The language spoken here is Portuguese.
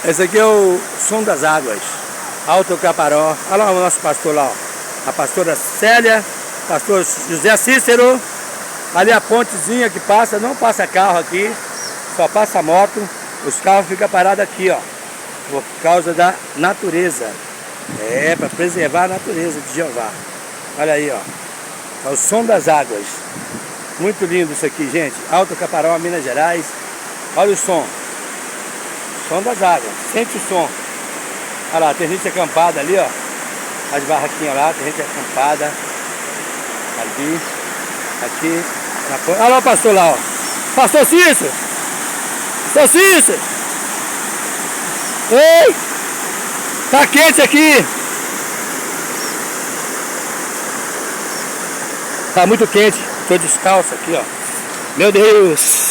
Esse aqui é o som das águas, Alto Caparó. Olha lá o nosso pastor lá, ó. A pastora Célia, pastor José Cícero. Ali a pontezinha que passa, não passa carro aqui, só passa moto. Os carros ficam parados aqui, ó, por causa da natureza. É, para preservar a natureza de Jeová. Olha aí, ó. É o som das águas. Muito lindo isso aqui, gente. Alto Caparó, Minas Gerais. Olha o som. Som das águas. Sente o som. Olha lá, tem gente acampada ali, ó. As barraquinhas lá, tem gente acampada. Ali. Aqui. Olha lá o pastor lá, ó. Pastor Cícero! Pastor Cícero! Ei! Tá quente aqui! Tá muito quente. Tô descalço aqui, ó. Meu Deus!